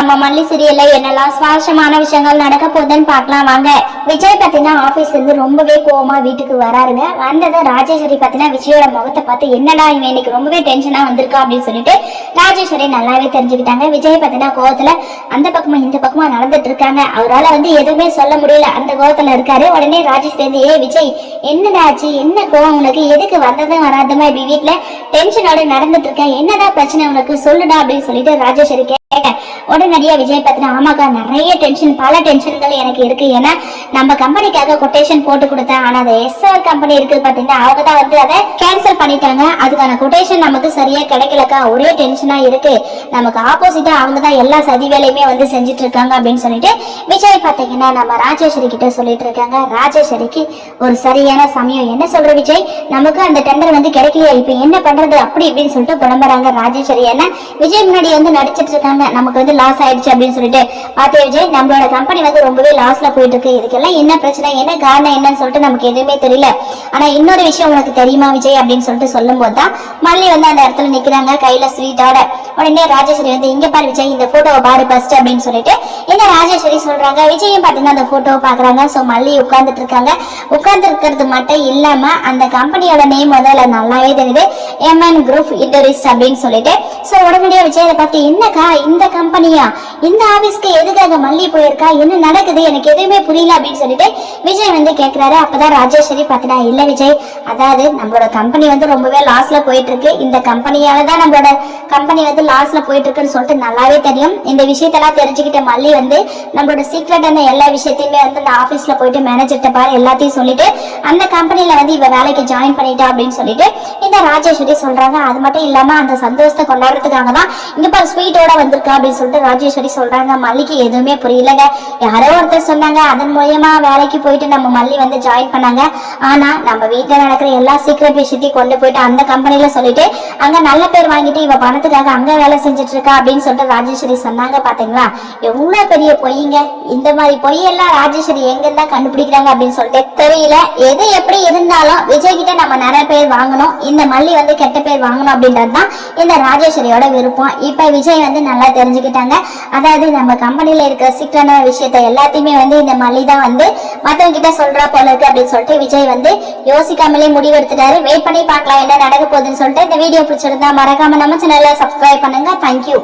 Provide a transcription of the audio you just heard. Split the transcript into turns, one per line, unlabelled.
நம்ம மல்லி சீரியல்ல என்னெல்லாம் சுவாரஸ்யமான விஷயங்கள் நடக்க போகுதுன்னு பார்க்கலாம் வாங்க. விஜய் பாத்தீங்கன்னா ஆபீஸ்ல இருந்து ரொம்பவே கோவமா வீட்டுக்கு வராருங்க. வந்ததை ராஜேஸ்வரி பாத்தீங்கன்னா விஜயோட முகத்தை பார்த்து என்னடா இவன் இன்னைக்கு ரொம்பவே டென்ஷனா வந்திருக்கா அப்படின்னு சொல்லிட்டு ராஜேஸ்வரி நல்லாவே தெரிஞ்சுக்கிட்டாங்க. விஜய் பாத்தீங்கன்னா கோவத்துல அந்த பக்கமா இந்த பக்கமா நடந்துட்டு இருக்காங்க. அவரால் எதுவுமே சொல்ல முடியல, அந்த கோவத்துல இருக்காரு. உடனே ராஜேஸ்வரி விஜய் என்னடா ஆச்சு, என்ன கோவம் உனக்கு, எதுக்கு வந்ததும் வராதமா இப்படி வீட்டுல டென்ஷனோட நடந்துட்டு இருக்க, என்னதான் பிரச்சனை உனக்கு சொல்லுடா அப்படின்னு சொல்லிட்டு ராஜேஸ்வரி கேட்க உடனடியா விஜய் பாத்தீங்கன்னா ஆமாக்கா நிறைய டென்ஷன், பல டென்ஷன்கள் எனக்கு இருக்கு. ஏன்னா நம்ம கம்பெனிக்காக கொட்டேஷன் போட்டு கொடுத்தேன், ஆனா அந்த எஸ்ஆர் கம்பெனி இருக்குது பாத்தீங்கன்னா அவங்க தான் அதை கேன்சல் பண்ணிட்டாங்க. அதுக்கான கொட்டேஷன் நமக்கு சரியா கிடைக்கலக்கா, ஒரே டென்ஷனா இருக்கு. நமக்கு ஆப்போசிட்டா அவங்க தான் எல்லா சதி வேலையுமே செஞ்சுட்டு இருக்காங்க அப்படின்னு சொல்லிட்டு விஜய் பாத்தீங்கன்னா நம்ம ராஜேஸ்வரி கிட்ட சொல்லிட்டு இருக்காங்க. ராஜேஸ்வரிக்கு ஒரு சரியான சமயம், என்ன சொல்ற விஜய், நமக்கு அந்த டெண்டர் கிடைக்கலையா, இப்ப என்ன பண்றது அப்படி இப்படின்னு சொல்லிட்டு புலம்புறாங்க ராஜேஸ்வரி. ஏன்னா விஜய் முன்னாடி நடிச்சிட்டு இருக்காங்க, நமக்கு லாஸ் ஆயிடுச்சு அப்படின்னு சொல்லிட்டு. பாத்தே விஜய், நம்மளோட கம்பெனி ரொம்பவே லாஸ்ல போயிட்டு இருக்கு, இதுக்கெல்லாம் என்ன பிரச்சனை, என்ன காரணம் என்னன்னு சொல்லிட்டு நமக்கு எதுவுமே தெரியல. ஆனா இன்னொரு விஷயம் உனக்கு தெரியுமா விஜய் அப்படின்னு சொல்லிட்டு சொல்லும் போதுதான் மல்லி அந்த இடத்துல நிக்கிறாங்க கையில ஸ்வீட்டோட. உடனே ராஜேஸ்வரி இங்க பாரு விஜய், இந்த போட்டோவை பாரு ஃபர்ஸ்ட் அப்படின்னு சொல்லிட்டு இந்த ராஜேஸ்வரி சொல்றாங்க. விஜயும் பாத்தீங்கன்னா அந்த போட்டோவை பாக்குறாங்க. சோ மல்லி உட்கார்ந்துட்டு இருக்காங்க. உட்கார்ந்து இருக்கிறது மட்டும் இல்லாம அந்த கம்பெனியோட நேம் முதல்ல நல்லாவே தெரியுது, எம்என் குரூப் இண்டஸ்ட்ரீஸ் அப்படின்னு சொல்லிட்டு. சோ உடனடியா விஜய் பார்த்து என்னக்கா இந்த கம்பெனியா, இந்த ஆபீஸ்க்கு எதுக்காக மல்லி போயிருக்கா, என்ன நடக்குது எனக்கு எதுவுமே புரியல அப்படின்னு சொல்லிட்டு விஜய் கேட்கிறாரு. அப்பதான் ராஜேஸ்வரி பாத்தீங்கன்னா இல்ல விஜய், அதாவது நம்மளோட கம்பெனி ரொம்பவே லாஸ்ல போயிட்டு இருக்கு, இந்த கம்பெனியாலதான் நம்மளோட கம்பெனி லாஸ்ல போயிட்டு இருக்குன்னு சொல்லிட்டு நல்லாவே தெரியும். இந்த விஷயத்தெல்லாம் தெரிஞ்சுக்கிட்ட மல்லி நம்மளோட சீக்ரெட்டான எல்லா விஷயத்தையுமே அந்த ஆபீஸ்ல போயிட்டு மேனேஜர்கிட்ட பாரு எல்லாத்தையும் சொல்லிட்டு அந்த கம்பெனில இவ வேலைக்கு ஜாயின் பண்ணிட்டா அப்படின்னு சொல்லிட்டு இந்த ராஜேஸ்வரி சொல்றாங்க. அது மட்டும் இல்லாம அந்த சந்தோஷத்தை கொண்டாடுறதுக்காக தான் இங்க பாரு ஸ்வீட்டோட வந்திருக்கா அப்படின்னு சொல்லிட்டு ராஜேஸ்வரி சொல்றாங்க. மல்லிக்கு எதுவுமே புரியலங்க. யாரோ ஒருத்தர் சொன்னாங்க, அதன் மூலமா வேலைக்கு போயிட்டு நம்ம மல்லி ஜாயின் பண்ணாங்க. ஆனா நம்ம வீட்டுல நடக்கிற எல்லா சீக்ரெட் விஷயத்தையும் கொண்டு போயிட்டு அந்த கம்பெனில சொல்லிட்டு அங்க நல்ல பேர் வாங்கிட்டு இவ பணத்துக்காக அங்க வேலை செஞ்சுட்டு இருக்கா அப்படின்னு சொல்லிட்டு ராஜேஸ்வரி சொன்னாங்க. பாத்தீங்களா எவ்வளவு பெரிய பொய்ங்க. இந்த மாதிரி பொய்யெல்லாம் ராஜேஸ்வரி எங்க இருந்தா கண்டுபிடிக்கிறாங்க அப்படின்னு சொல்லிட்டு தெரியல. எது எப்படி இருந்தாலும் விஜய் கிட்ட நம்ம நிறைய பேர் வாங்கணும், இந்த மல்லி கெட்ட பேர் வாங்கணும் அப்படின்றதுதான் இந்த ராஜேஸ்வரியோட விருப்பம். இப்ப விஜய் நல்லா தெரிஞ்சுக்கிட்டாங்க. அதாவது நம்ம கம்பெனில இருக்கிற சிக்கலான விஷயத்த எல்லாத்தையுமே இந்த மல்லி தான் மத்தவங்க கிட்ட சொல்றா போல இருக்கு அப்படின்னு சொல்லிட்டு விஜய் யோசிக்காமலே முடிவு எடுத்துட்டாரு. வெயிட் பண்ணி பார்க்கலாம் என்ன நடக்க போகுதுன்னு சொல்லிட்டு. இந்த வீடியோ பிடிச்சிருந்தா மறக்காம நம்ம சேனலை சப்ஸ்கிரைப் பண்ணுங்க. தேங்க்யூ.